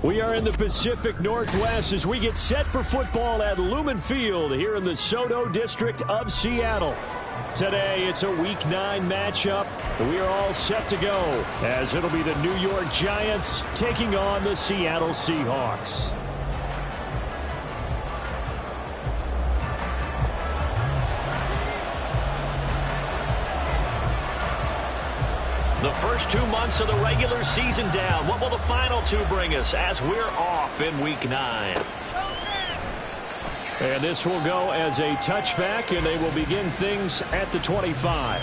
We are in the Pacific Northwest as we get set for football at Lumen Field here in the SoDo district of Seattle. Today, it's a Week 9 matchup. We are all set to go as it'll be the New York Giants taking on the Seattle Seahawks. The first 2 months of the regular season down. What will the final 2 bring us as we're off in Week 9? And this will go as a touchback, and they will begin things at the 25.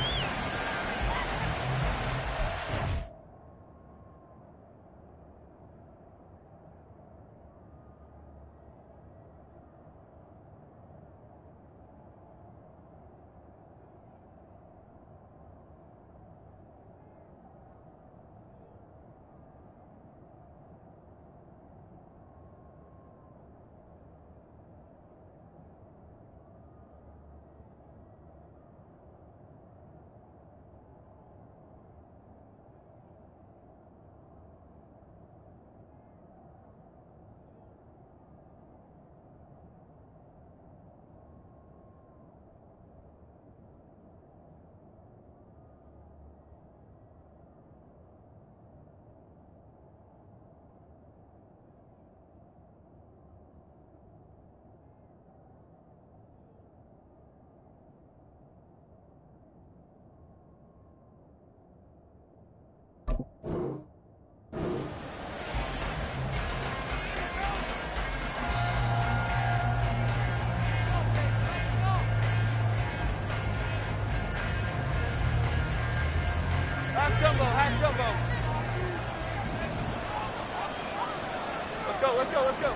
Half jumbo. Let's go.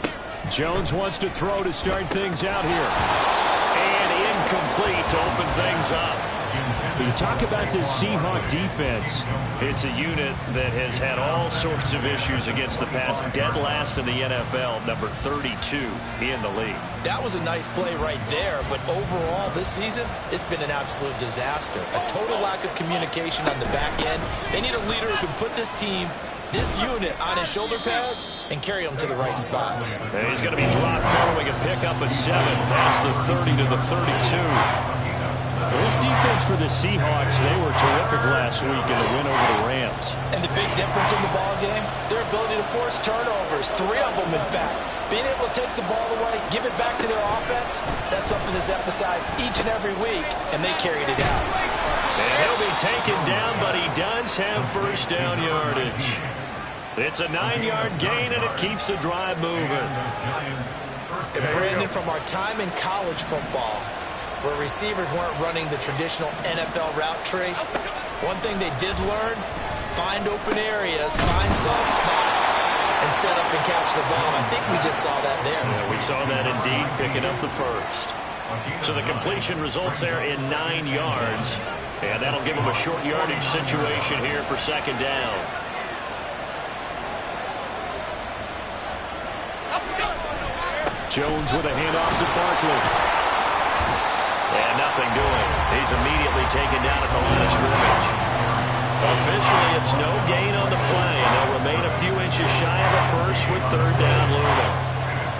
Jones wants to throw to start things out here. And incomplete to open things up. You talk about this Seahawk defense. It's a unit that has had all sorts of issues against the pass. Dead last in the NFL, number 32 in the league. That was a nice play right there, but overall this season, it's been an absolute disaster. A total lack of communication on the back end. They need a leader who can put this team, this unit, on his shoulder pads and carry them to the right spots. And he's going to be dropped following a pickup of 7 past the 30 to the 32. This defense for the Seahawks, they were terrific last week in the win over the Rams. And the big difference in the ball game, their ability to force turnovers, 3 of them in fact. Being able to take the ball away, give it back to their offense, that's something that's emphasized each and every week, and they carried it out. And he'll be taken down, but he does have first down yardage. It's a 9-yard gain, and it keeps the drive moving. And Brandon, from our time in college football, where receivers weren't running the traditional NFL route tree, one thing they did learn, find open areas, find soft spots, and set up and catch the ball. I think we just saw that there. Yeah, we saw that indeed, picking up the first. So the completion results there in 9 yards, and that'll give them a short yardage situation here for second down. Jones with a handoff to Barkley. And nothing doing. He's immediately taken down at the line of scrimmage. Officially, it's no gain on the play, and they'll remain a few inches shy of a first with third down looming.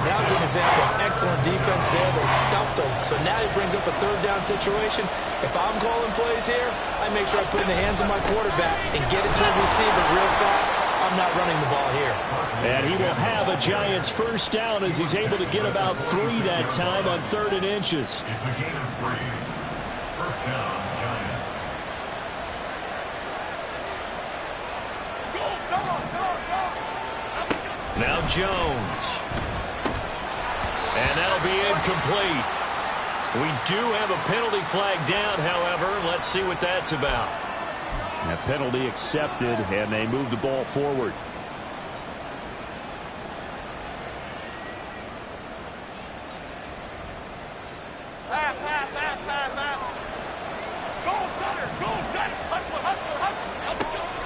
That was an example of excellent defense there. They stumped him. So now he brings up a third down situation. If I'm calling plays here, I make sure I put it in the hands of my quarterback and get it to the receiver real fast. I'm not running the ball here. And he will have a Giants first down as he's able to get about 3 that time on 3rd and inches. It's a gain of 3. First down, Giants. Now Jones. And that'll be incomplete. We do have a penalty flag down, however. Let's see what that's about. A penalty accepted, and they move the ball forward.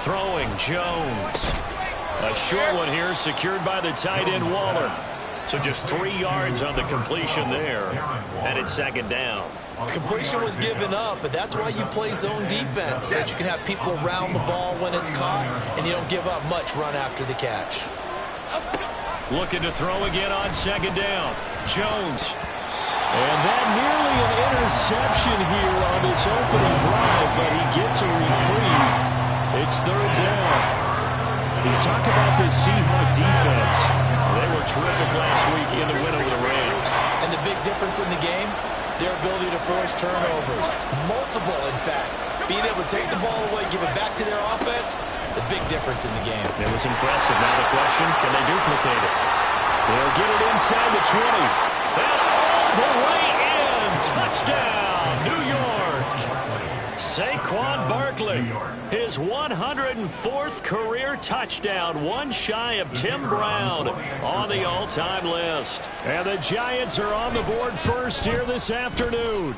Throwing Jones. A short one here secured by the tight end Waller. So just 3 yards on the completion there. And it's second down. Completion was given up, but that's why you play zone defense, so that you can have people around the ball when it's caught, and you don't give up much run after the catch. Looking to throw again on second down. Jones. And that nearly an interception here on this opening drive, but he gets a reprieve. It's third down. You talk about this Seahawks defense. They were terrific last week in the win over the Rams. And the big difference in the game, their ability to force turnovers. Multiple, in fact. Being able to take the ball away, give it back to their offense, the big difference in the game. It was impressive. Now the question, can they duplicate it? They'll get it inside the 20. And all the way in. Touchdown, New York. Saquon Barkley, his 104th career touchdown, one shy of Tim Brown on the all-time list. And the Giants are on the board first here this afternoon.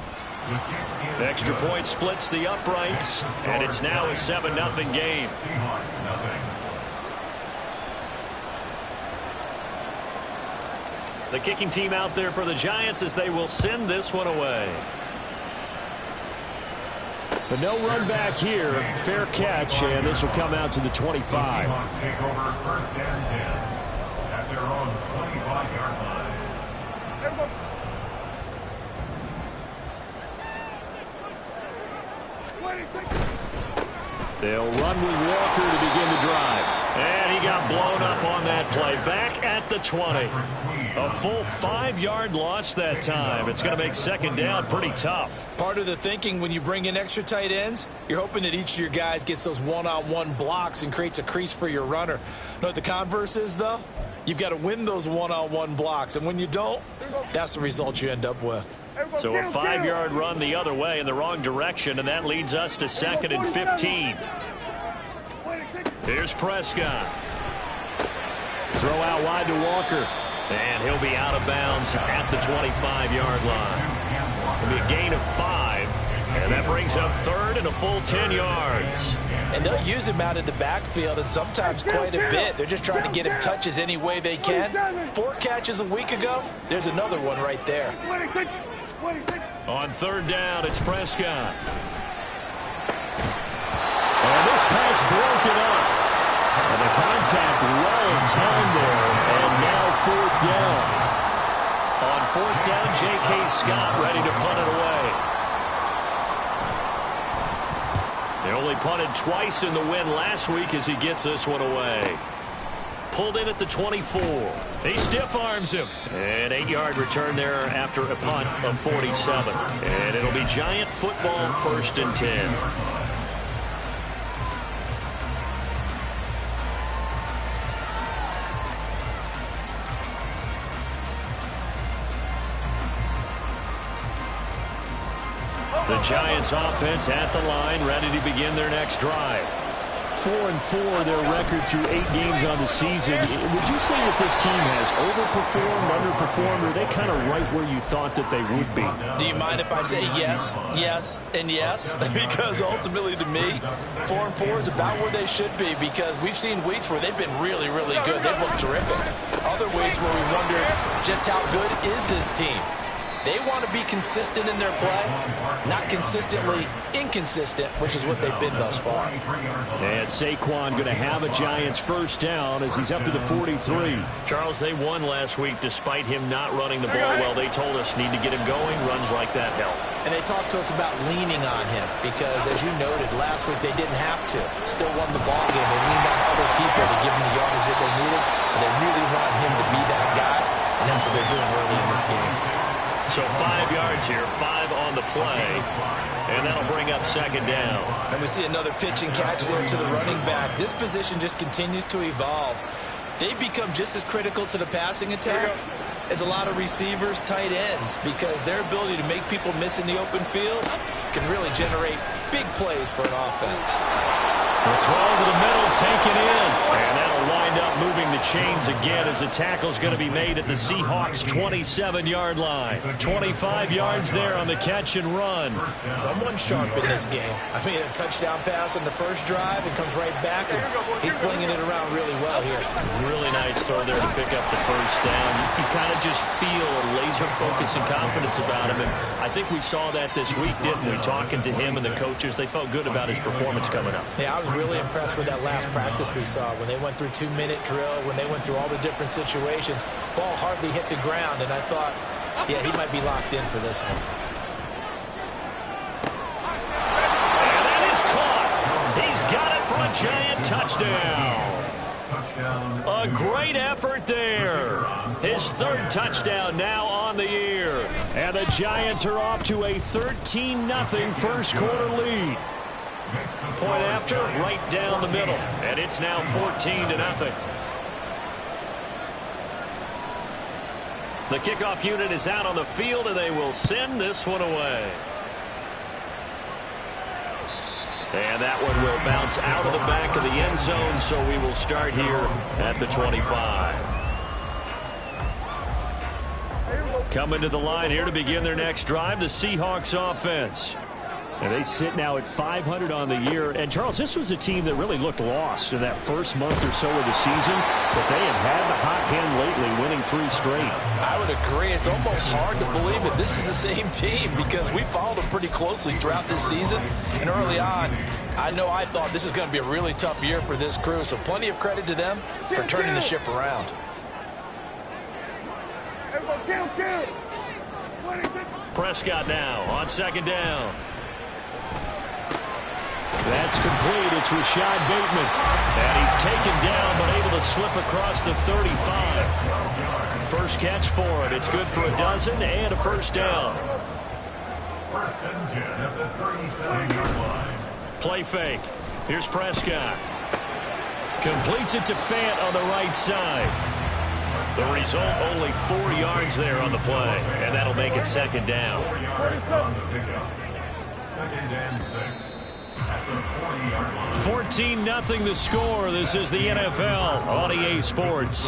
Extra point splits the uprights, and it's now a 7-0 game. The kicking team out there for the Giants as they will send this one away. But no run back here. Fair catch, and this will come out to the 25. Seahawks take over first and 10 at their own 25-yard line. They'll run with Walker to begin the drive. And he got blown up on that play. Back at the 20. A full 5-yard loss that time. It's going to make second down pretty tough. Part of the thinking when you bring in extra tight ends, you're hoping that each of your guys gets those one-on-one blocks and creates a crease for your runner. You know what the converse is, though? You've got to win those one-on-one blocks. And when you don't, that's the result you end up with. So a 5-yard run the other way in the wrong direction, and that leads us to 2nd and 15. Here's Prescott. Throw out wide to Walker. And he'll be out of bounds at the 25-yard line. It'll be a gain of 5. And that brings up third and a full 10 yards. And they'll use him out in the backfield, and sometimes quite a bit. They're just trying to get him touches any way they can. 4 catches a week ago. There's another one right there. On third down, it's Prescott. And this pass broken up. And the contact well timed there. And now 4th down. On 4th down, J.K. Scott ready to punt it away. They only punted twice in the win last week as he gets this one away. Pulled in at the 24. He stiff arms him. An 8-yard return there after a punt of 47. And it'll be Giant football, 1st and 10. The Giants offense at the line, ready to begin their next drive. 4-4, their record through 8 games on the season. Would you say that this team has overperformed, underperformed, or are they kind of right where you thought that they would be? Do you mind if I say yes, yes, and yes? Because ultimately to me, 4-4 is about where they should be, because we've seen weeks where they've been really, really good. They've looked terrific. Other weeks where we wonder just how good is this team? They want to be consistent in their play, not consistently inconsistent, which is what they've been thus far. And Saquon going to have a Giants first down as he's up to the 43. Charles, they won last week despite him not running the ball well. They told us need to get him going. Runs like that help. And they talked to us about leaning on him because, as you noted, last week they didn't have to. Still won the ball game. They leaned on other people to give them the yardage that they needed. But they really want him to be that guy, and that's what they're doing early in this game. So 5 yards here, 5 on the play, and that'll bring up second down. And we see another pitch and catch there to the running back. This position just continues to evolve. They become just as critical to the passing attack as a lot of receivers, tight ends, because their ability to make people miss in the open field can really generate big plays for an offense. The throw to the middle, taken in. And that'll wind up moving the chains again as the tackle's going to be made at the Seahawks' 27-yard line. 25 yards there on the catch and run. Someone sharp in this game. I mean, a touchdown pass on the first drive and comes right back, and he's flinging it around really well here. Really nice throw there to pick up the first down. You kind of just feel a laser focus and confidence about him, and I think we saw that this week, didn't we? Talking to him and the coaches, they felt good about his performance coming up. Yeah, I was really impressed with that last practice we saw when they went through 2-minute point drill when they went through all the different situations. Ball hardly hit the ground, and I thought, yeah, he might be locked in for this one. And that is caught. He's got it for a Giant touchdown. A great effort there. His third touchdown now on the year. And the Giants are off to a 13-0 first quarter lead. Point after, right down the middle. And it's now 14-0. The kickoff unit is out on the field, and they will send this one away. And that one will bounce out of the back of the end zone, so we will start here at the 25. Coming to the line here to begin their next drive, the Seahawks offense. And they sit now at 500 on the year. And, Charles, this was a team that really looked lost in that first month or so of the season, but they have had the hot hand lately, winning 3 straight. I would agree. It's almost hard to believe that this is the same team because we followed them pretty closely throughout this season. And early on, I thought this is going to be a really tough year for this crew, so plenty of credit to them for turning the ship around. Prescott now on second down. That's complete. It's Rashad Bateman. And he's taken down, but able to slip across the 35. First catch for him. It's good for a dozen and a first down. First and 10 at the 37-yard line. Play fake. Here's Prescott. Completes it to Fant on the right side. The result, only 4 yards there on the play. And that'll make it second down. 4 yards on the pickup. Second and 6. 14-0 the score. This is the NFL on EA Sports.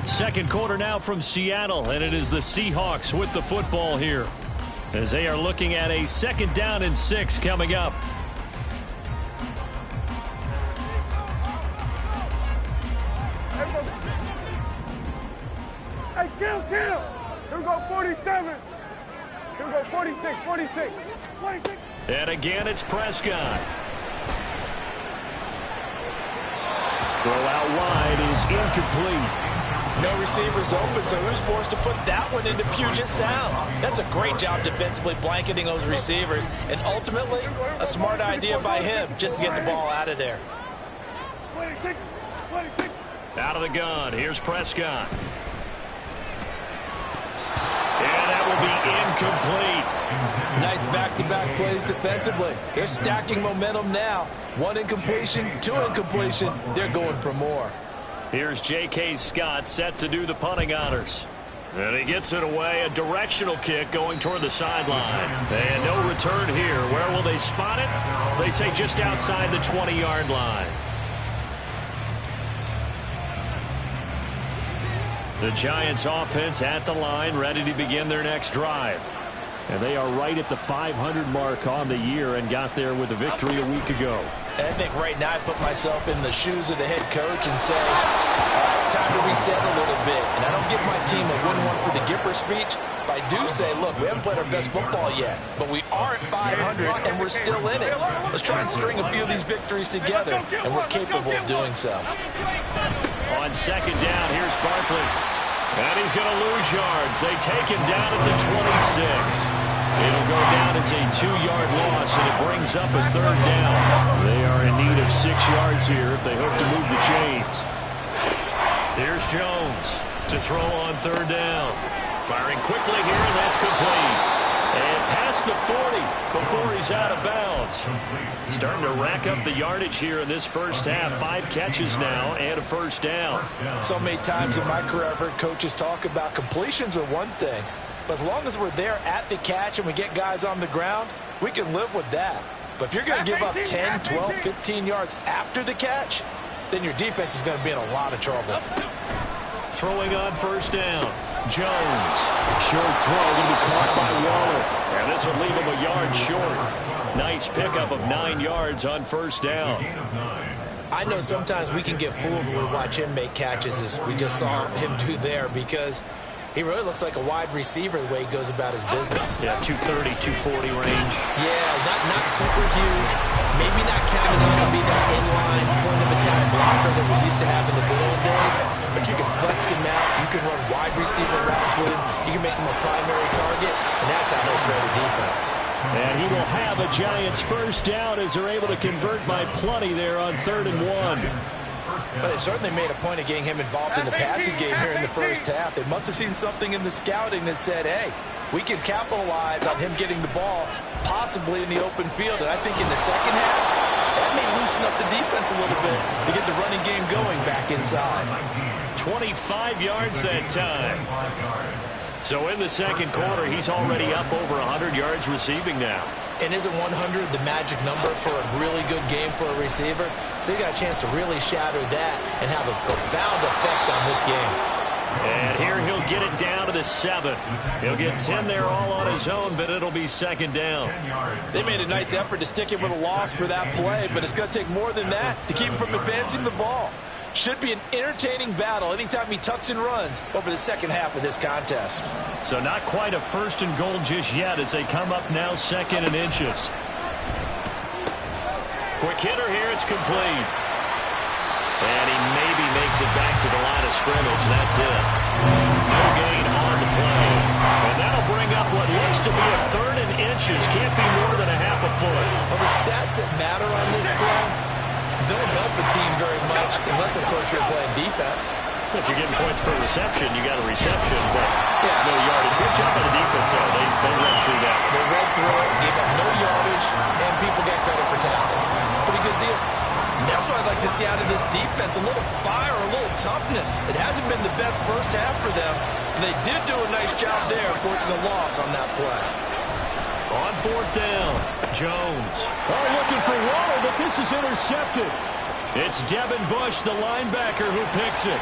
Second quarter now from Seattle, and it is the Seahawks with the football here as they are looking at a 2nd down and 6 coming up. Hey, kill! Here we go, 47. Here we go, 46. And again, it's Prescott. Throw out wide is incomplete. No receivers open, so he was forced to put that one into Puget Sound. That's a great job defensively blanketing those receivers, and ultimately, a smart idea by him just to get the ball out of there. Out of the gun, here's Prescott. And that will be incomplete. Nice back-to-back plays defensively. They're stacking momentum now. 1 incompletion, 2 incompletion. They're going for more. Here's J.K. Scott set to do the punting honors. And he gets it away. A directional kick going toward the sideline. And no return here. Where will they spot it? They say just outside the 20-yard line. The Giants offense at the line, ready to begin their next drive. And they are right at the 500 mark on the year and got there with a victory a week ago. I think right now I put myself in the shoes of the head coach and say, all right, time to reset a little bit. And I don't give my team a win one for the Gipper speech, but I do say, look, we haven't played our best football yet, but we are at 500 and we're still in it. Let's try and string a few of these victories together, and we're capable of doing so. On second down, here's Barkley. And he's going to lose yards. They take him down at the 26. It'll go down as a 2-yard loss, and it brings up a 3rd down. They are in need of 6 yards here if they hope to move the chains. Here's Jones to throw on 3rd down. Firing quickly here, and that's complete. And past the 40 before he's out of bounds. Starting to rack up the yardage here in this first half. 5 catches now and a 1st down. So many times in my career I've heard coaches talk about completions are one thing, but as long as we're there at the catch and we get guys on the ground, we can live with that. But if you're going to give up 10, 12, 15 yards after the catch, then your defense is going to be in a lot of trouble. Throwing on 1st down. Jones. Short throw going to be caught by Waller. And this will leave him a yard short. Nice pickup of 9 yards on 1st down. I know sometimes we can get fooled when we watch him make catches, as we just saw him do there, because He really looks like a wide receiver the way he goes about his business. Yeah, 230, 240 range. Yeah, not super huge. Maybe not counting on to be that inline point-of-attack blocker that we used to have in the good old days, but you can flex him out. You can run wide receiver routes with him. You can make him a primary target, and that's how he'll shred a defense. And he will have a Giants first down as they're able to convert by plenty there on 3rd and 1. But they certainly made a point of getting him involved in the passing game here in the first half. They must have seen something in the scouting that said, hey, we can capitalize on him getting the ball possibly in the open field. And I think in the second half, that may loosen up the defense a little bit to get the running game going back inside. 25 yards that time. So in the second quarter, he's already up over 100 yards receiving now. And isn't 100 the magic number for a really good game for a receiver? So he got a chance to really shatter that and have a profound effect on this game. And here he'll get it down to the 7. He'll get 10 there all on his own, but it'll be second down. They made a nice effort to stick him with a loss for that play, but it's going to take more than that to keep him from advancing the ball. Should be an entertaining battle anytime he tucks and runs over the second half of this contest. So not quite a 1st and goal just yet as they come up now 2nd and inches. Quick hitter here, it's complete. And he maybe makes it back to the line of scrimmage. That's it. No gain on the play. And that'll bring up what looks to be a 3rd and inches. Can't be more than a half a foot. Well, the stats that matter on this play don't help a team very much unless, of course, you're playing defense. If you're getting points per reception, you got a reception, but no yardage. Good job by the defense, though. They read through that. They read through it, gave up no yardage, and people get credit for tackles. Pretty good deal. And that's what I'd like to see out of this defense, a little fire, a little toughness. It hasn't been the best first half for them, but they did do a nice job there forcing a loss on that play. On 4th down, Jones. Oh, looking for Waller, but this is intercepted. It's Devin Bush, the linebacker, who picks it.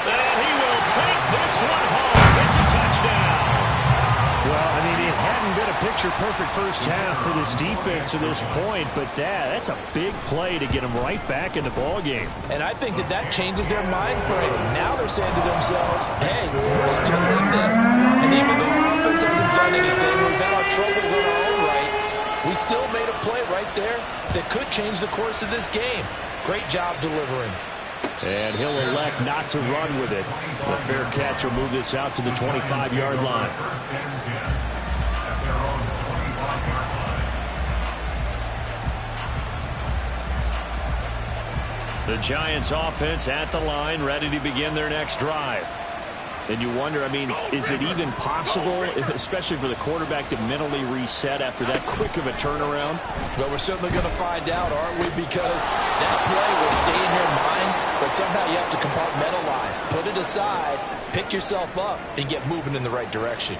And he will take this one home. It's a touchdown. Well, I mean, it hadn't been a picture-perfect first half for this defense to this point, but that's a big play to get them right back in the ballgame. And I think that changes their mind frame. Now they're saying to themselves, hey, we're still in this. And even though our offense hasn't done anything, we've had our troubles on our own right, we still made a play right there that could change the course of this game. Great job delivering. And he'll elect not to run with it. The fair catch will move this out to the 25-yard line. The Giants offense at the line, ready to begin their next drive. And you wonder, I mean, is it even possible, especially for the quarterback, to mentally reset after that quick of a turnaround? Well, we're certainly going to find out, aren't we? Because that play will stay in your mind, but somehow you have to compartmentalize. Put it aside, pick yourself up, and get moving in the right direction.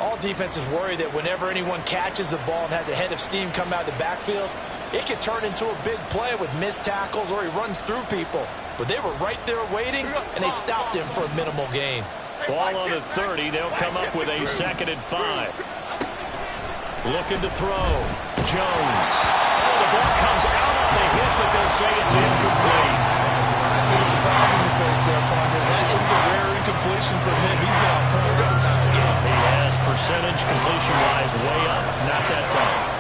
All defenses worry that whenever anyone catches the ball and has a head of steam come out of the backfield, it could turn into a big play with missed tackles or he runs through people. But they were right there waiting, and they stopped him for a minimal gain. Ball on the 30. They'll come up with a 2nd and 5. Looking to throw. Jones. Oh, the ball comes out on the hit, but they'll say it's incomplete. I see the surprise in your face there, partner. That is a rare incompletion from him. He's been on point this entire game. He has percentage completion-wise way up. Not that time.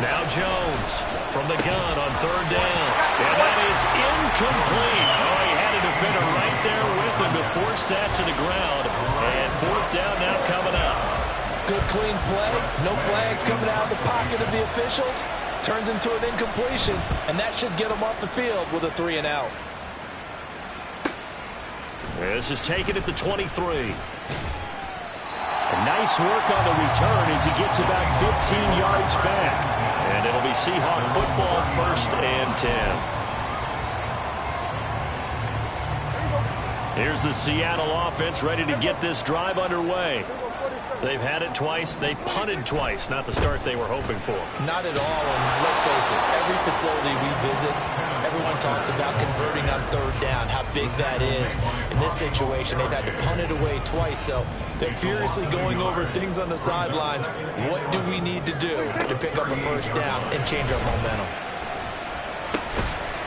Now Jones from the gun on 3rd down. And that is incomplete. Oh, he had a defender right there with him to force that to the ground. And 4th down now coming up. Good clean play. No flags coming out of the pocket of the officials. Turns into an incompletion, and that should get him off the field with a 3 and out. This is taken at the 23. Nice work on the return as he gets about 15 yards back. And it'll be Seahawk football, 1st and 10. Here's the Seattle offense ready to get this drive underway. They've had it twice. They've punted twice. Not the start they were hoping for. Not at all, and let's face it, every facility we visit, everyone talks about converting on 3rd down, how big that is. In this situation, they've had to punt it away twice, so they're furiously going over things on the sidelines. What do we need to do to pick up a 1st down and change our momentum?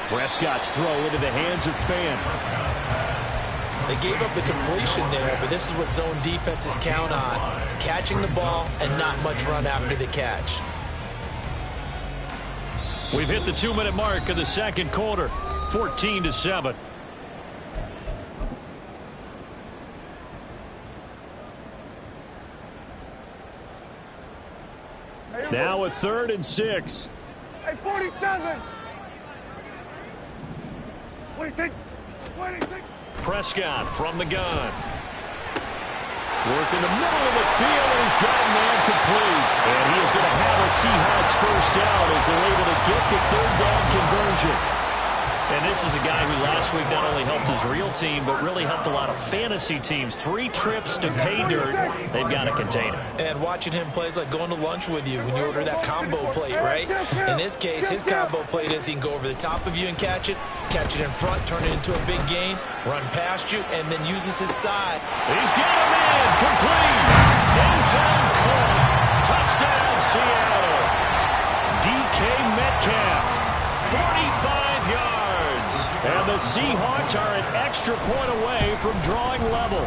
Prescott's throw into the hands of Fan. They gave up the completion there, but this is what zone defenses count on. Catching the ball and not much run after the catch. We've hit the 2-minute mark of the second quarter. 14-7. Now a 3rd and 6. Hey, 47. 26. 26. Prescott from the gun. Work in the middle of the field, and he's got a man complete. And he is going to have a Seahawks first down as they're able to get the 3rd down conversion. And this is a guy who last week not only helped his real team, but really helped a lot of fantasy teams. 3 trips to pay dirt. They've got to contain him. And watching him play is like going to lunch with you when you order that combo plate, right? In this case, his combo plate is he can go over the top of you and catch it in front, turn it into a big gain, run past you, and then uses his side. He's got a man complete. End zone caught. Touchdown, Seattle. DK Metcalf, 45 yards. And the Seahawks are an extra point away from drawing level.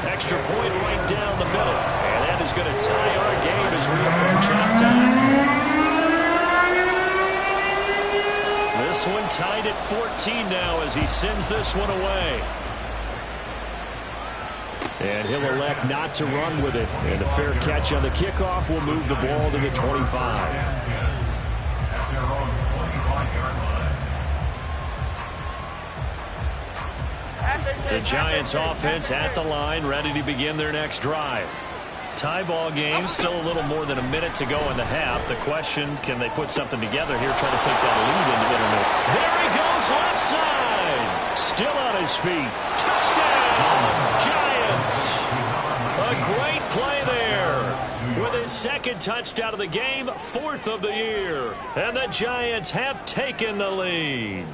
Extra point right down the middle. And that is going to tie our game as we approach halftime. This one tied at 14 now as he sends this one away. And he'll elect not to run with it. And the fair catch on the kickoff will move the ball to the 25. The Giants offense at the line, ready to begin their next drive. Tie ball game, still a little more than a minute to go in the half. The question, can they put something together here, try to take that lead into internet? There he goes, left side. Still on his feet. Touchdown, Giants. A great play there. With his 2nd touchdown of the game, 4th of the year. And the Giants have taken the lead.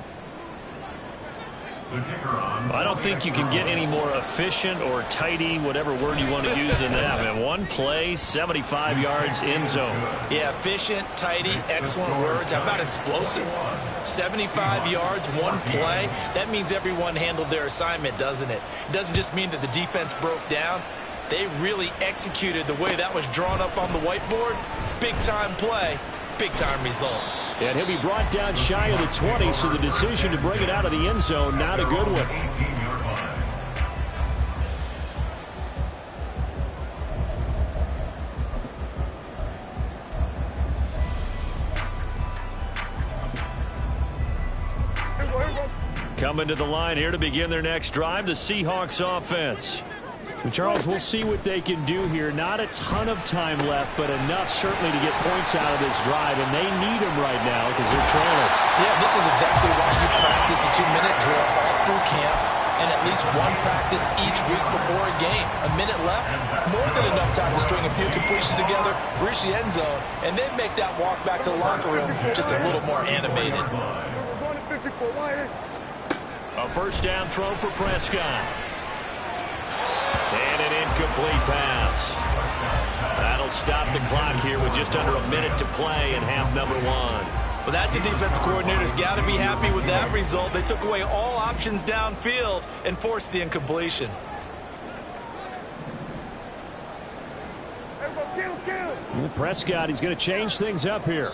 I don't think you can get any more efficient or tidy, whatever word you want to use in that. Man, one play, 75 yards in zone. Yeah, efficient, tidy, excellent words. How about explosive? 75 yards, one play. That means everyone handled their assignment, doesn't it? It doesn't just mean that the defense broke down. They really executed the way that was drawn up on the whiteboard. Big-time play, big-time result. And he'll be brought down shy of the 20, so the decision to bring it out of the end zone, not a good one. Coming to the line here to begin their next drive, the Seahawks offense. And Charles, we'll see what they can do here. Not a ton of time left, but enough certainly to get points out of this drive, and they need them right now because they're trailing. Yeah, this is exactly why you practice a 2-minute drill all through camp and at least one practice each week before a game. A minute left, more than enough time to string a few completions together, reach the end zone, and then make that walk back to the locker room just a little more animated. A first down throw for Prescott. And an incomplete pass. That'll stop the clock here with just under a minute to play in half number 1. Well, that's a defensive coordinator's got to be happy with that result. They took away all options downfield and forced the incompletion. Well, Prescott, he's going to change things up here.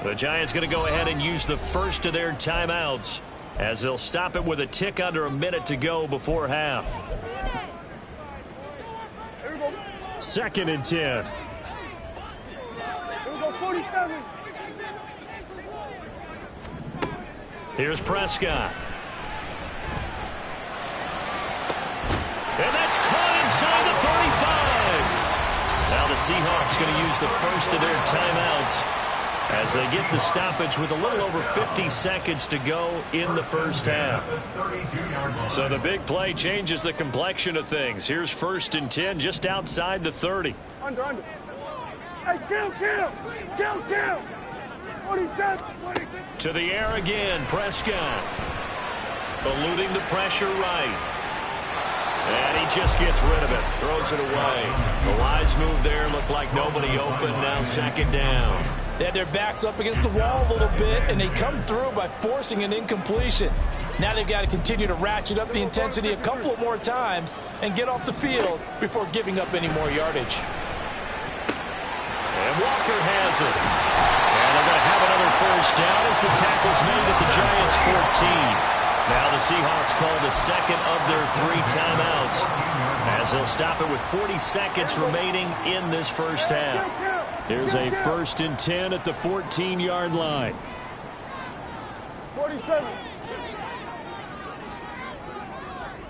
The Giants going to go ahead and use the first of their timeouts as they'll stop it with a tick under a minute to go before half. 2nd and 10. Here we go, 47. Here's Prescott. And that's caught inside the 35. Now the Seahawks going to use the first of their timeouts as they get the stoppage with a little over 50 seconds to go in the first half. So the big play changes the complexion of things. Here's 1st and 10 just outside the 30. Under. Hey, kill. 47. To the air again, Prescott. Eluding the pressure right. And he just gets rid of it. Throws it away. The wise move there. Looked like nobody open. Now 2nd down. They had their backs up against the wall a little bit, and they come through by forcing an incompletion. Now they've got to continue to ratchet up the intensity a couple of more times and get off the field before giving up any more yardage. And Walker has it. And they're going to have another first down as the tackle's made at the Giants' 14. Now the Seahawks call the second of their 3 timeouts as they'll stop it with 40 seconds remaining in this first half. Here's a 1st and 10 at the 14-yard line. 47.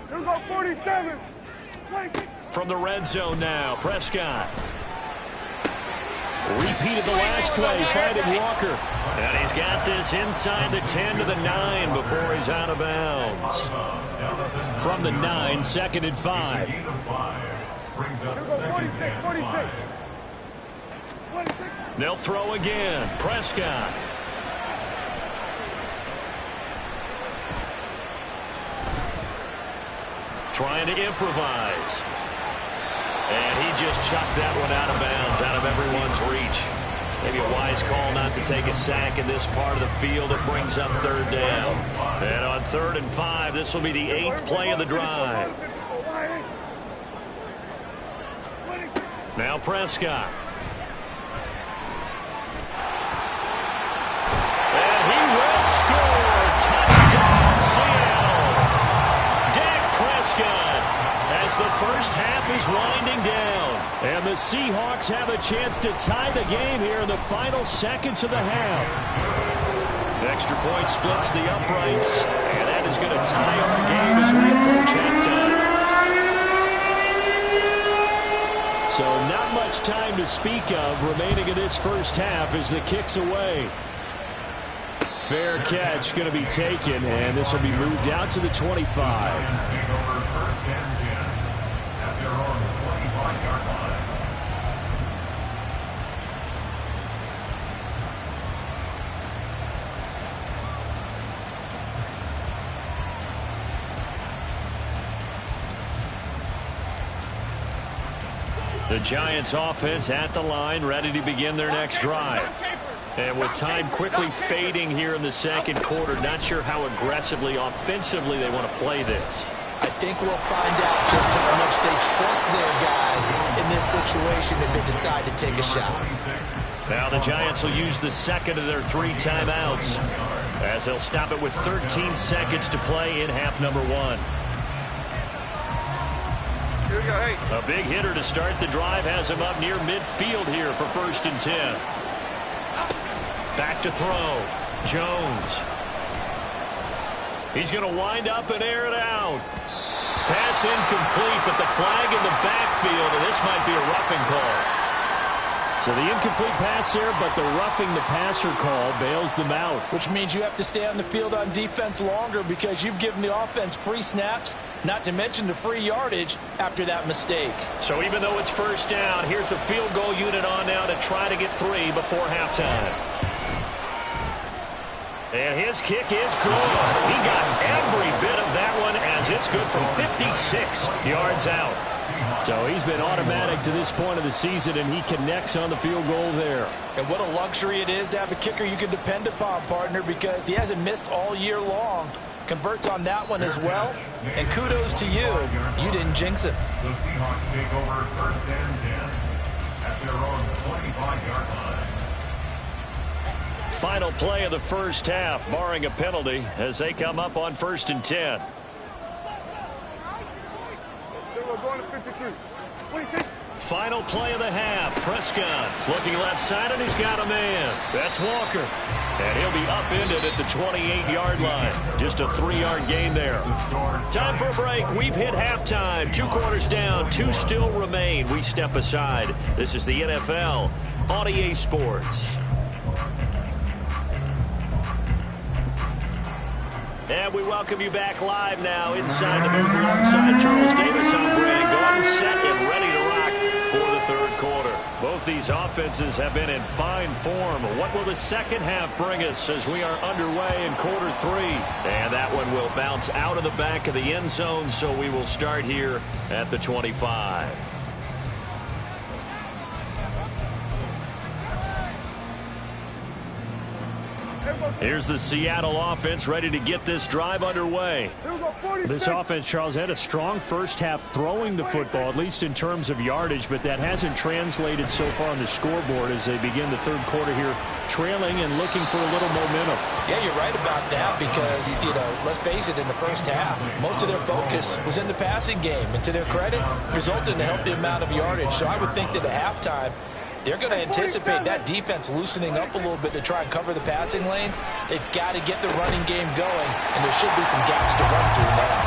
Here we go, 47. From the red zone now, Prescott. Repeated the last play, finding Walker. And he's got this inside the 10 to the 9 before he's out of bounds. From the 9, 2nd and 5. Here we go, 46, 46. They'll throw again. Prescott. Trying to improvise. And he just chucked that one out of bounds, out of everyone's reach. Maybe a wise call not to take a sack in this part of the field. It brings up 3rd down. And on 3rd and 5, this will be the 8th play of the drive. Now Prescott. And he will score. Touchdown, Seattle. Dak Prescott, as the first half is winding down. And the Seahawks have a chance to tie the game here in the final seconds of the half. Extra point splits the uprights, and that is going to tie our game as we approach halftime. So not much time to speak of remaining in this first half as the kick's away. Fair catch going to be taken, and this will be moved out to the 25. The Giants offense at the line, ready to begin their next drive. And with time quickly fading here in the second quarter, not sure how aggressively, offensively they want to play this. I think we'll find out just how much they trust their guys in this situation if they decide to take a shot. Now the Giants will use the second of their 3 timeouts as they'll stop it with 13 seconds to play in half number 1. A big hitter to start the drive has him up near midfield here for 1st and 10. Back to throw. Jones. He's going to wind up and air it out. Pass incomplete, but the flag in the backfield, and this might be a roughing call. So the incomplete pass there, but the roughing the passer call bails them out. Which means you have to stay on the field on defense longer because you've given the offense free snaps, not to mention the free yardage after that mistake. So even though it's 1st down, here's the field goal unit on now to try to get 3 before halftime. And his kick is good. He got every bit of that one as it's good from 56 yards out. So he's been automatic to this point of the season, and he connects on the field goal there. And what a luxury it is to have a kicker you can depend upon, partner, because he hasn't missed all year long. Converts on that one as well. And kudos to you. You didn't jinx it. The Seahawks take over 1st and 10 at their own 25-yard line. Final play of the first half, barring a penalty, as they come up on 1st and 10. Going to 53. Final play of the half. Prescott looking left side, and he's got a man. That's Walker. And he'll be upended at the 28-yard line. Just a 3-yard gain there. Time for a break. We've hit halftime. 2 quarters down. 2 still remain. We step aside. This is the NFL on EA Sports. And we welcome you back live now inside the booth alongside Charles Davis. I'm Brandon Gordon, set and ready to rock for the 3rd quarter. Both these offenses have been in fine form. What will the second half bring us as we are underway in quarter 3? And that one will bounce out of the back of the end zone, so we will start here at the 25. Here's the Seattle offense ready to get this drive underway. This offense, Charles, had a strong first half throwing the football, at least in terms of yardage, but that hasn't translated so far on the scoreboard as they begin the third quarter here, trailing and looking for a little momentum. Yeah, you're right about that because, let's face it, in the first half, most of their focus was in the passing game. And to their credit, resulted in a healthy amount of yardage. So I would think that at halftime, they're going to anticipate that defense loosening up a little bit to try and cover the passing lanes. They've got to get the running game going, and there should be some gaps to run through now.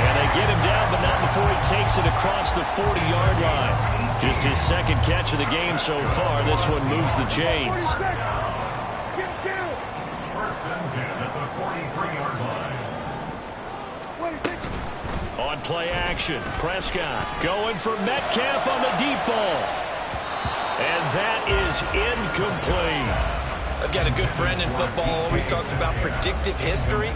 And they get him down, but not before he takes it across the 40-yard line. Just his second catch of the game so far. This one moves the chains. First and 10 at the 43-yard line. On play action, Prescott going for Metcalf on the deep ball. And that is incomplete. I've got a good friend in football, always talks about predictive history.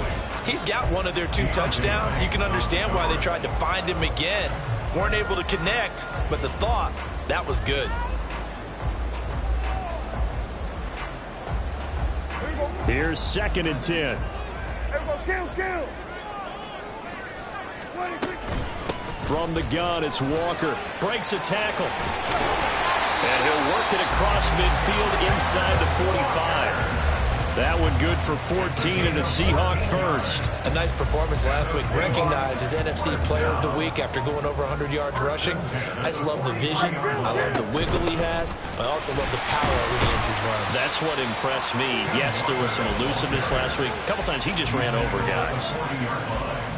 He's got one of their 2 touchdowns. You can understand why they tried to find him again. Weren't able to connect, but the thought, that was good. Here's 2nd and 10. Kill. From the gun, it's Walker. Breaks a tackle. And he'll work it across midfield inside the 45. That one good for 14 and a Seahawk first. A nice performance last week. Recognized as NFC Player of the Week after going over 100 yards rushing. I just love the vision. I love the wiggle he has. But I also love the power when he ends his runs. That's what impressed me. Yes, there was some elusiveness last week. A couple times he just ran over guys.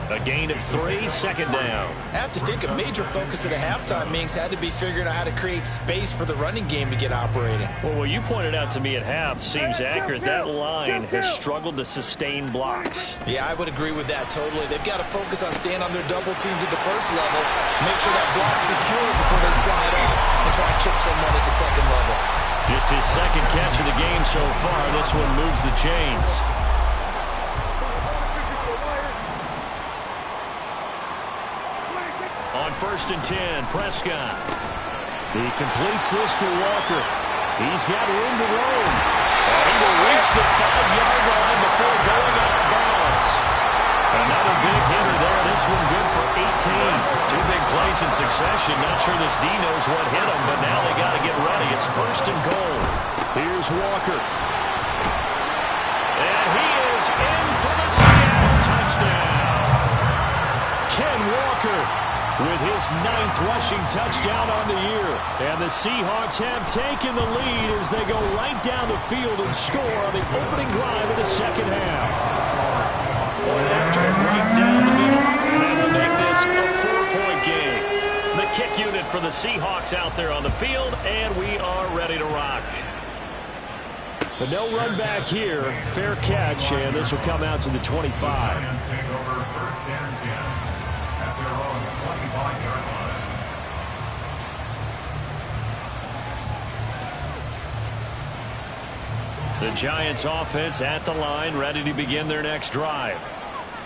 A gain of 3, 2nd down. I have to think a major focus at a halftime means had to be figuring out how to create space for the running game to get operating. Well, what you pointed out to me at half seems accurate. That line has struggled to sustain blocks. Yeah, I would agree with that totally. They've got to focus on staying on their double teams at the first level, make sure that block's secure before they slide off and try and chip someone at the second level. Just his second catch of the game so far. This one moves the chains. On 1st and 10, Prescott. He completes this to Walker. He's got room to roam. And he will reach the 5-yard line before going out of bounds. Another big hitter there. This one good for 18. 2 big plays in succession. Not sure this D knows what hit him, but now they got to get ready. It's 1st and goal. Here's Walker. And he is in for the Seattle touchdown. Ken Walker with his 9th rushing touchdown on the year. And the Seahawks have taken the lead as they go right down the field and score on the opening drive of the second half. Point after right down the middle. And that will make this a 4-point game. The kick unit for the Seahawks out there on the field, and we are ready to rock. But no run back here. Fair catch, and this will come out to the 25. Take over 1st and 10 at their own 25-yard line. The Giants offense at the line, ready to begin their next drive.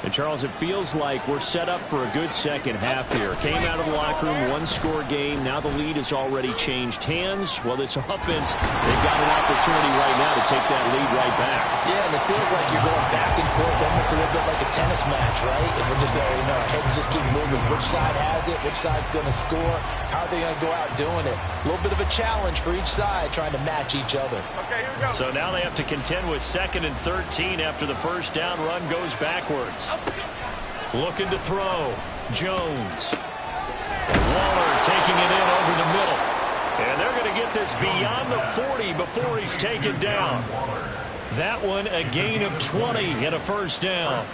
And, Charles, it feels like we're set up for a good second half here. Came out of the locker room, 1-score game. Now the lead has already changed hands. Well, this offense, they've got an opportunity right now to take that lead right back. Yeah, and it feels like you're going back and forth almost a little bit like a tennis match, right? And we're just, our heads just keep moving. Which side has it? Which side's going to score? How are they going to go out doing it? A little bit of a challenge for each side trying to match each other. Okay, here we go. So now they have to contend with 2nd and 13 after the first down run goes backwards. Looking to throw. Jones. Waller taking it in over the middle. And they're going to get this beyond the 40 before he's taken down. That one a gain of 20 and a first down.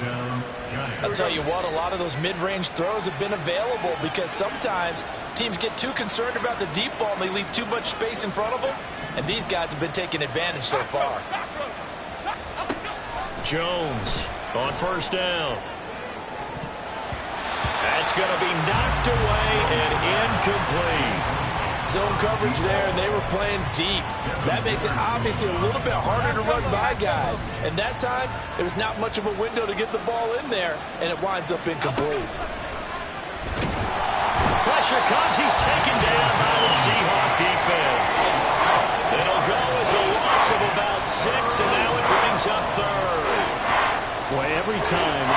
I'll tell you what, a lot of those mid-range throws have been available because sometimes teams get too concerned about the deep ball and they leave too much space in front of them. And these guys have been taking advantage so far. Jones on first down. That's going to be knocked away and incomplete. Zone coverage there, and they were playing deep. That makes it obviously a little bit harder to run by guys. And that time, there was not much of a window to get the ball in there, and it winds up incomplete. Pressure comes. He's taken down by the Seahawk defense. It'll go as a loss of about 6, and now it brings up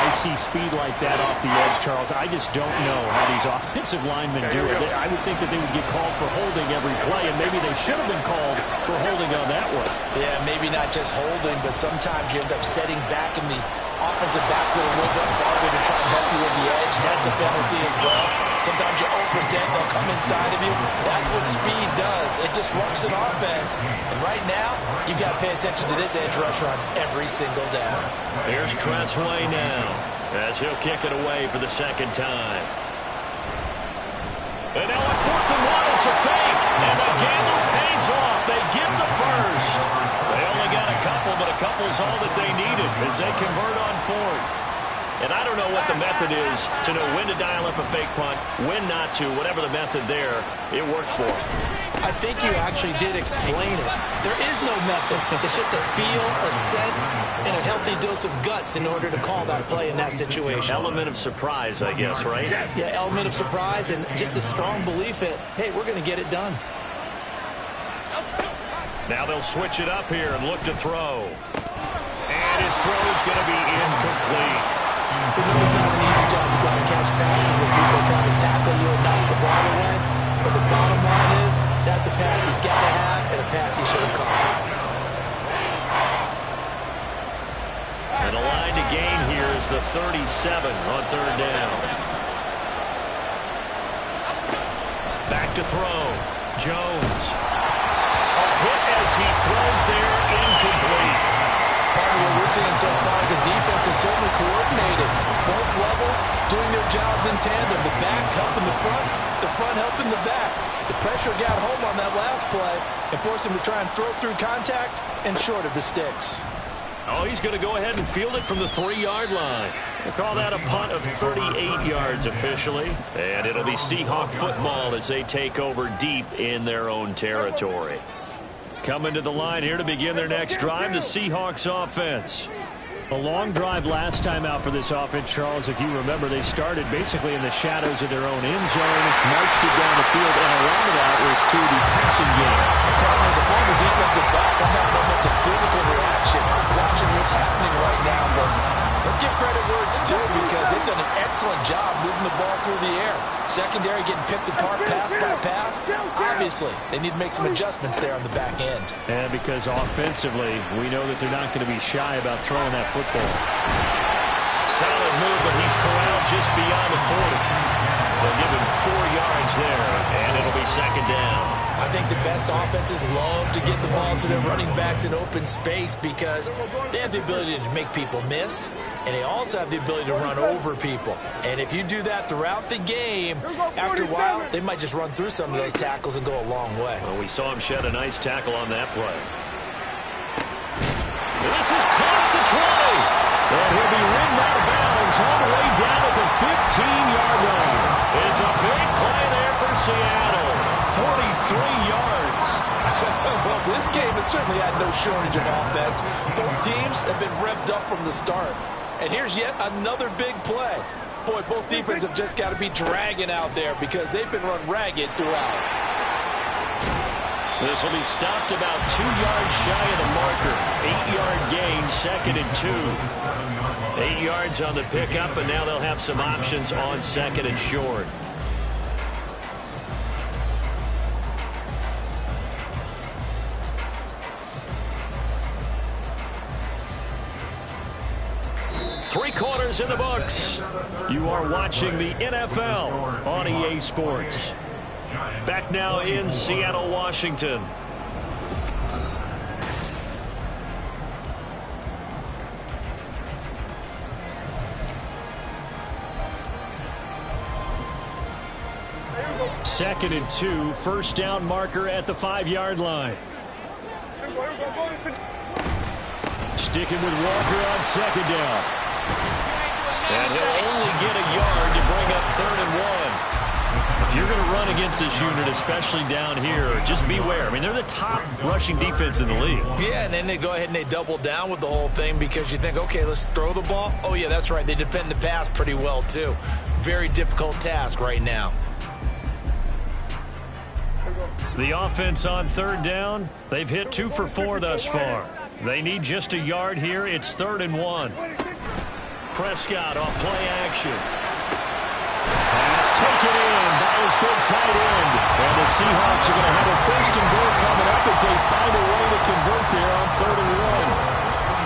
I see speed like that off the edge, Charles, I just don't know how these offensive linemen do it. I would think that they would get called for holding every play, and maybe they should have been called for holding on that one. Yeah, maybe not just holding, but sometimes you end up setting back in the offensive backfield a little bit farther to try and help you with the edge. That's a penalty as well. Sometimes you're 0%, they'll come inside of you. That's what speed does. It disrupts an offense. And right now, you've got to pay attention to this edge rusher on every single down. Here's Tressway now as he'll kick it away for the second time. And now on 4th and 1, it's a fake. And the gamble pays off. They get the first. They only got a couple, but a couple's all that they needed as they convert on 4th. And I don't know what the method is to know when to dial up a fake punt, when not to. Whatever the method there, it worked for them. I think you actually did explain it. There is no method. It's just a feel, a sense, and a healthy dose of guts in order to call that play in that situation. Element of surprise, I guess, right? Yeah, element of surprise and just a strong belief that, hey, we're going to get it done. Now they'll switch it up here and look to throw. And his throw's going to be incomplete. We know it's not an easy job to go and catch passes when people are trying to tackle you and knock the ball away. But the bottom line is, that's a pass he's got to have and a pass he should have caught. And the line to gain here is the 37 on 3rd down. Back to throw. Jones. A hit as he throws there, incomplete. Part of what we're seeing so far is the defense is certainly coordinated. Both levels doing their jobs in tandem. The back helping the front helping the back. The pressure got home on that last play and forced him to try and throw through contact and short of the sticks. Oh, he's going to go ahead and field it from the 3-yard line. We'll call that a punt of 38 yards officially. And it'll be Seahawk football as they take over deep in their own territory. Coming to the line here to begin their next drive, the Seahawks offense. A long drive last time out for this offense, Charles. If you remember, they started basically in the shadows of their own end zone, marched it down the field, and a lot of that was through the passing game. As a former defensive back, I'm having almost a physical reaction watching what's happening right now. But let's give credit where it's due because they've done an excellent job moving the ball through the air. Secondary getting picked apart pass by pass. Obviously, they need to make some adjustments there on the back end. And because offensively, we know that they're not going to be shy about throwing that football. Solid move, but he's corralled just beyond the 40. They'll give him 4 yards there, and it'll be 2nd down. I think the best offenses love to get the ball to their running backs in open space because they have the ability to make people miss, and they also have the ability to run over people. And if you do that throughout the game, after a while, they might just run through some of those tackles and go a long way. Well, we saw him shed a nice tackle on that play. This is caught at the 20. And he'll be ridden out of bounds all the way down at the 15-yard line. It's a big play there for Seattle. 43 yards. Well, this game has certainly had no shortage of offense. Both teams have been revved up from the start. And here's yet another big play. Boy, both defenses have just got to be dragging out there because they've been run ragged throughout. This will be stopped about 2 yards shy of the marker. 8-yard gain, 2nd and 2. 8 yards on the pickup, and now they'll have some options on 2nd and short. Three quarters in the books. You are watching the NFL on EA Sports. Back now in Seattle, Washington. Second and 2, 1st down marker at the 5-yard line. Sticking with Walker on 2nd down. And he'll only get a yard to bring up 3rd and 1. If you're going to run against this unit, especially down here, just beware. I mean, they're the top rushing defense in the league. Yeah, and then they go ahead and they double down with the whole thing because you think, okay, let's throw the ball. Oh, yeah, that's right. They defend the pass pretty well, too. Very difficult task right now. The offense on 3rd down, they've hit 2 for 4 thus far. They need just a yard here. It's 3rd and 1. Prescott off play action. Pass taken in by his big tight end. And the Seahawks are going to have a first and goal coming up as they find a way to convert there on 3rd and 1.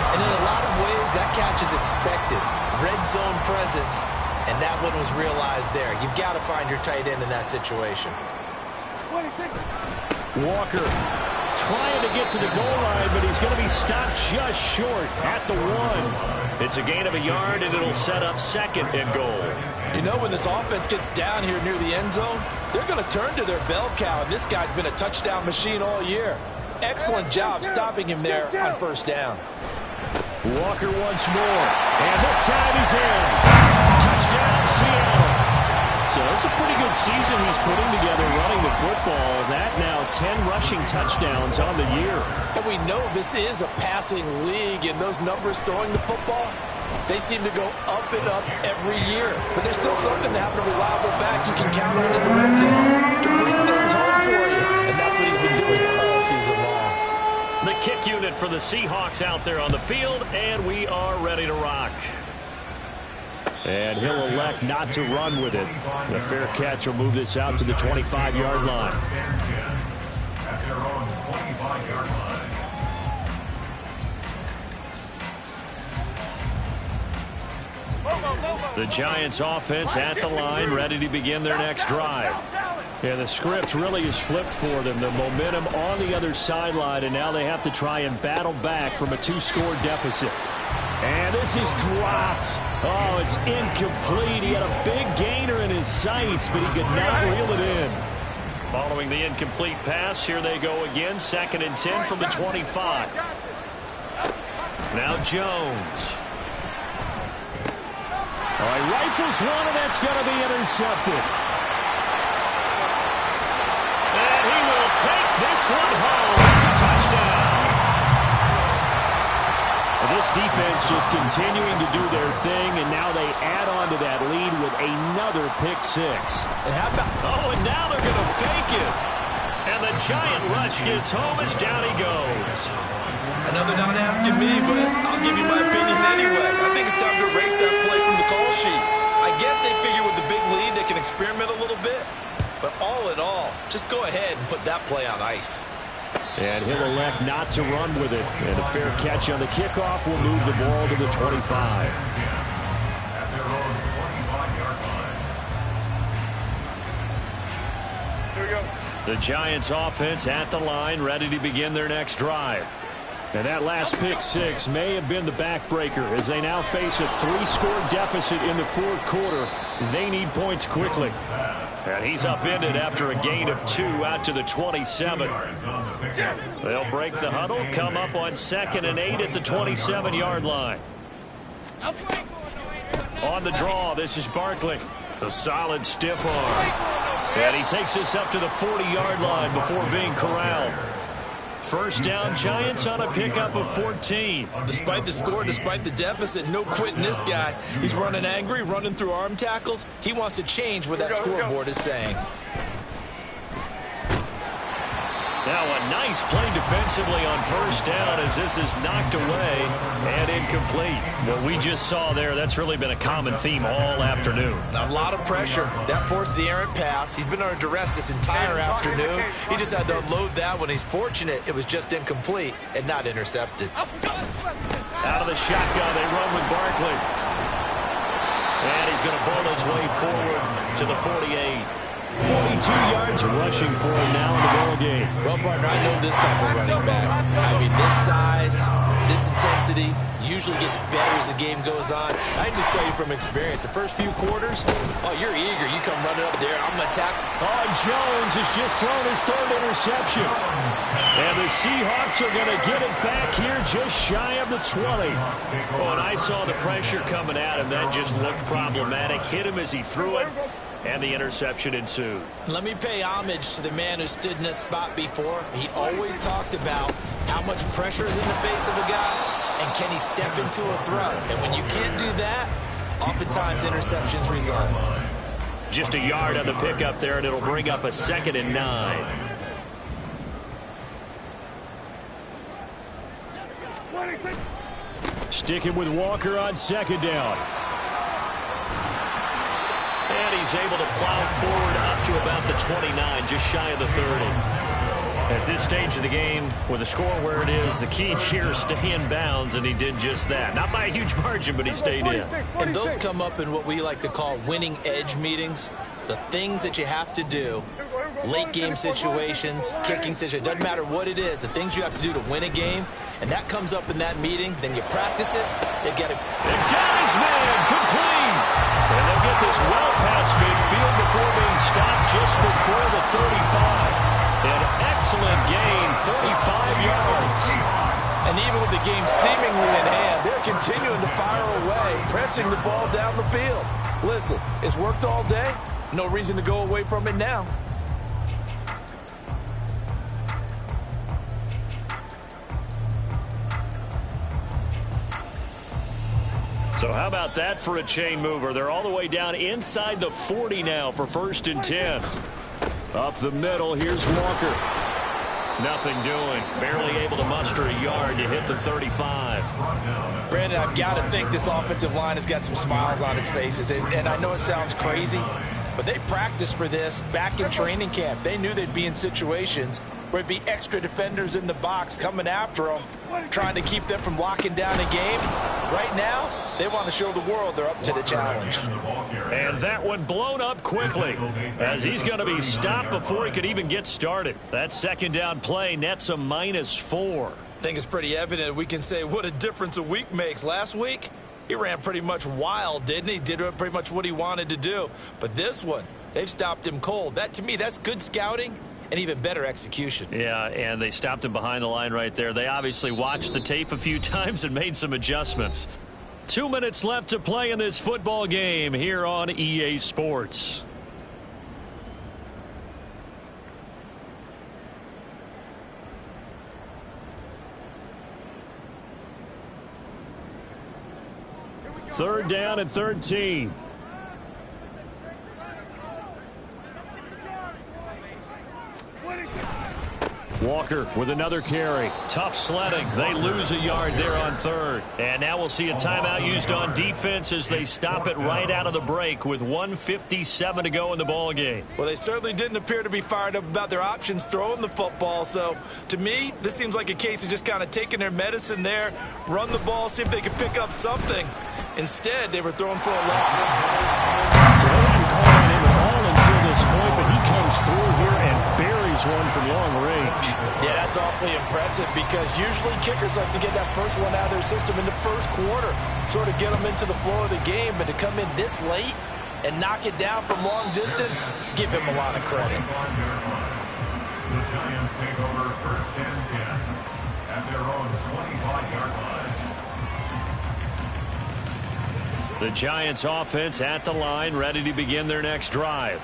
And in a lot of ways, that catch is expected. Red zone presence, and that one was realized there. You've got to find your tight end in that situation. Walker trying to get to the goal line, but he's going to be stopped just short at the 1. It's a gain of a yard, and it'll set up 2nd and goal. You know, when this offense gets down here near the end zone, they're going to turn to their bell cow, and this guy's been a touchdown machine all year. Excellent job stopping him there on 1st down. Walker once more, and this time he's in. Touchdown, Seattle. So that's a pretty good season he's putting together running the football. That now 10 rushing touchdowns on the year. And we know this is a passing league, and those numbers throwing the football, they seem to go up and up every year. But there's still something to have a reliable back you can count on in the red zone to bring things home for you. And that's what he's been doing all season long. The kick unit for the Seahawks out there on the field, and we are ready to rock. And he'll elect not to run with it. The fair catch will move this out to the 25-yard line. At their own 25-yard line. The Giants offense at the line, ready to begin their next drive. Yeah, the script really is flipped for them. The momentum on the other sideline, and now they have to try and battle back from a 2-score deficit. And this is dropped. Oh, it's incomplete. He had a big gainer in his sights, but he could not reel it in. Following the incomplete pass, here they go again. 2nd and 10 from the 25. Now Jones. All right, rifles one, and that's going to be intercepted. And he will take this one home. It's a touchdown. This defense just continuing to do their thing, and now they add on to that lead with another pick 6. And how about, and now they're going to fake it. And the giant rush gets home as down he goes. Another not asking me, but I'll give you my opinion anyway. I think it's time to erase that play from the call sheet. I guess they figure with the big lead they can experiment a little bit. But all in all, just go ahead and put that play on ice. And he'll elect not to run with it. And a fair catch on the kickoff will move the ball to the 25. At their own 25-yard line. Here we go. The Giants offense at the line, ready to begin their next drive. And that last pick 6 may have been the backbreaker as they now face a 3-score deficit in the 4th quarter. They need points quickly. And he's upended after a gain of 2 out to the 27. They'll break the huddle, come up on 2nd and 8 at the 27-yard line. On the draw, this is Barkley. A solid stiff arm. And he takes this up to the 40-yard line before being corralled. First down, Giants on a pickup of 14. Despite the score, despite the deficit, no quitting this guy. He's running angry, running through arm tackles. He wants to change what that scoreboard is saying. Now a nice play defensively on first down as this is knocked away and incomplete. What we just saw there, that's really been a common theme all afternoon. A lot of pressure. That forced the errant pass. He's been under duress this entire afternoon. He just had to unload that one. He's fortunate it was just incomplete and not intercepted. Out of the shotgun, they run with Barkley. And he's going to pull his way forward to the 48. 42 yards rushing for him now in the ball game. Well, partner, I know this type of running back. I mean, this size, this intensity usually gets better as the game goes on. I just tell you from experience, the first few quarters, oh, you're eager. You come running up there, I'm going to tackle. Oh, Jones has just thrown his 3rd interception. And the Seahawks are going to get it back here just shy of the 20. Oh, and I saw the pressure coming at him. That just looked problematic. Hit him as he threw it. And the interception ensued. Let me pay homage to the man who stood in this spot before. He always talked about how much pressure is in the face of a guy and can he step into a throw. And when you can't do that, oftentimes interceptions result. Just a yard on the pickup there, and it'll bring up a 2nd and 9. Sticking with Walker on 2nd down. And he's able to plow forward up to about the 29, just shy of the 30. At this stage of the game, with the score where it is, the key here is stay in bounds, and he did just that. Not by a huge margin, but he stayed in. And those come up in what we like to call winning edge meetings. The things that you have to do, late game situations, kicking situations, doesn't matter what it is, the things you have to do to win a game, and that comes up in that meeting, then you practice it, they get it. And got his man, complete. And they'll get this well past midfield before being stopped just before the 35. An excellent gain, 35 yards. And even with the game seemingly in hand, they're continuing to fire away, pressing the ball down the field. Listen, it's worked all day. No reason to go away from it now. So how about that for a chain mover? They're all the way down inside the 40 now for 1st and 10. Up the middle, here's Walker. Nothing doing. Barely able to muster a yard to hit the 35. Brandon, I've got to think this offensive line has got some smiles on its faces. And I know it sounds crazy, but they practiced for this back in training camp. They knew they'd be in situations where it'd be extra defenders in the box coming after them, trying to keep them from locking down a game. Right now, they want to show the world they're up to the challenge. And that one blown up quickly as he's going to be stopped before he could even get started. That 2nd down play nets a -4. I think it's pretty evident we can say what a difference a week makes. Last week, he ran pretty much wild, didn't he? Did pretty much what he wanted to do. But this one, they've stopped him cold. That, to me, that's good scouting and even better execution. Yeah, and they stopped him behind the line right there. They obviously watched the tape a few times and made some adjustments. 2 minutes left to play in this football game here on EA Sports. Third down and 13. Walker with another carry. Tough sledding. They lose a yard there on 3rd. And now we'll see a timeout used on defense as they stop it right out of the break with 1:57 to go in the ball game. Well, they certainly didn't appear to be fired up about their options throwing the football. So, to me, this seems like a case of just kind of taking their medicine there, run the ball, see if they could pick up something. Instead, they were throwing for a loss. So they didn't call on him at all until this point, but he comes through here and buries one from long range. Yeah, that's awfully impressive because usually kickers like to get that first one out of their system in the first quarter, sort of get them into the flow of the game, but to come in this late and knock it down from long distance, give him a lot of credit. The Giants take over 1st and 10 at their own 25-yard line. The Giants offense at the line, ready to begin their next drive.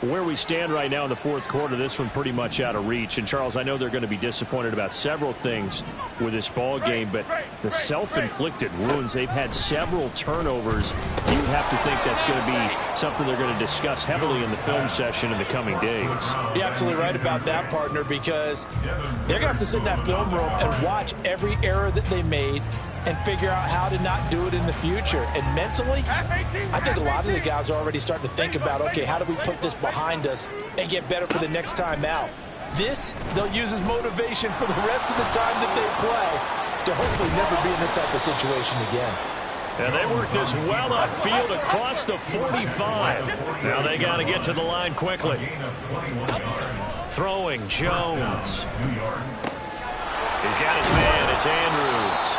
Where we stand right now in the 4th quarter, this one pretty much out of reach. And, Charles, I know they're going to be disappointed about several things with this ball game, but the self-inflicted wounds, they've had several turnovers. You have to think that's going to be something they're going to discuss heavily in the film session in the coming days. You're absolutely right about that, partner, because they're going to have to sit in that film room and watch every error that they made and figure out how to not do it in the future. And mentally, I think a lot of the guys are already starting to think about, okay, how do we put this behind us and get better for the next time out? This, they'll use as motivation for the rest of the time that they play to hopefully never be in this type of situation again. And they work this well upfield across the 45. Now they got to get to the line quickly. Throwing, Jones. He's got his man, it's Andrews.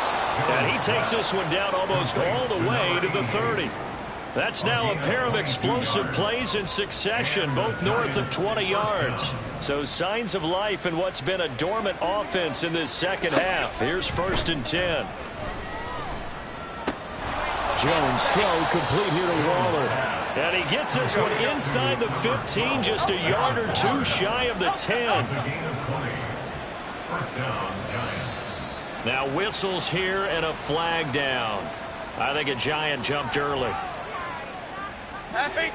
And he takes this one down almost all the way to the 30. That's now a pair of explosive plays in succession, both north of 20 yards. So signs of life in what's been a dormant offense in this second half. Here's 1st and 10. Jones throw complete here to Waller. And he gets this one inside the 15, just a yard or two shy of the 10. Now whistles here and a flag down. I think a Giant jumped early.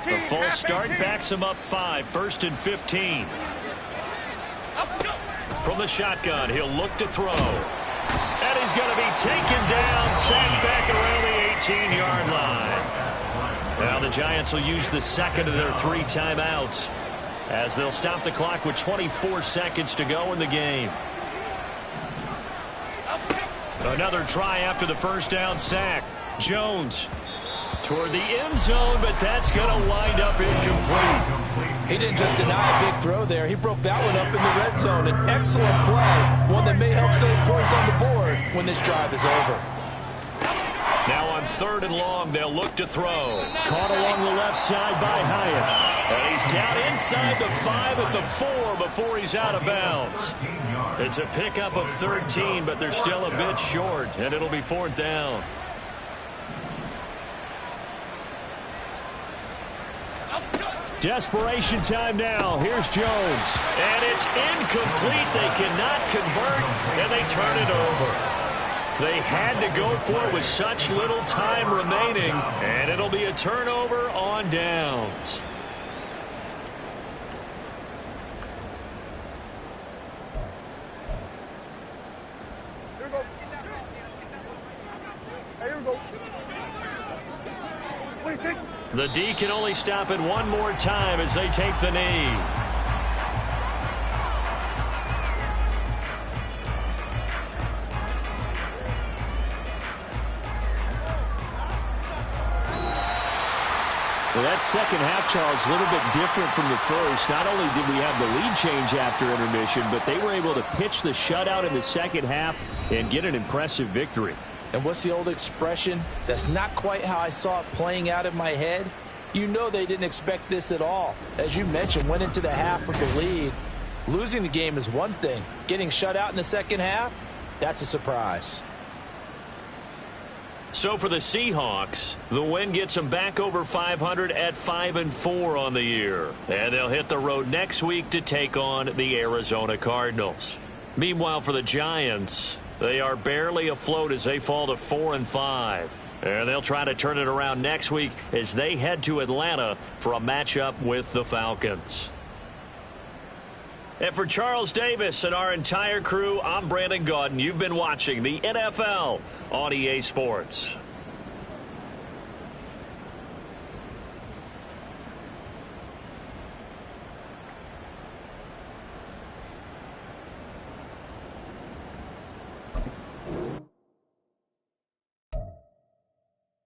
The false start backs him up 5, 1st and 15. From the shotgun, he'll look to throw. And he's going to be taken down, sacked back around the 18-yard line. Now the Giants will use the second of their 3 timeouts as they'll stop the clock with 24 seconds to go in the game. Another try after the first down sack. Jones toward the end zone, but that's going to wind up incomplete. He didn't just deny a big throw there. He broke that one up in the red zone. An excellent play, one that may help save points on the board when this drive is over. Now on 3rd and long, they'll look to throw. Caught along the left side by Hyatt. And he's down inside the 5 at the 4 before he's out of bounds. It's a pickup of 13, but they're still a bit short, and it'll be 4th down. Desperation time now. Here's Jones. And it's incomplete. They cannot convert, and they turn it over. They had to go for it with such little time remaining, and it'll be a turnover on downs. Here we go. Hey, here we go. 26. The D can only stop it one more time as they take the knee. Well, that second half, Charles, a little bit different from the first. Not only did we have the lead change after intermission, but they were able to pitch the shutout in the second half and get an impressive victory. And what's the old expression? That's not quite how I saw it playing out in my head. You know they didn't expect this at all. As you mentioned, went into the half with the lead. Losing the game is one thing. Getting shut out in the second half, that's a surprise. So for the Seahawks, the win gets them back over 500 at 5-4 on the year. And they'll hit the road next week to take on the Arizona Cardinals. Meanwhile, for the Giants, they are barely afloat as they fall to 4-5. And they'll try to turn it around next week as they head to Atlanta for a matchup with the Falcons. And for Charles Davis and our entire crew, I'm Brandon Gaudin. You've been watching the NFL on EA Sports.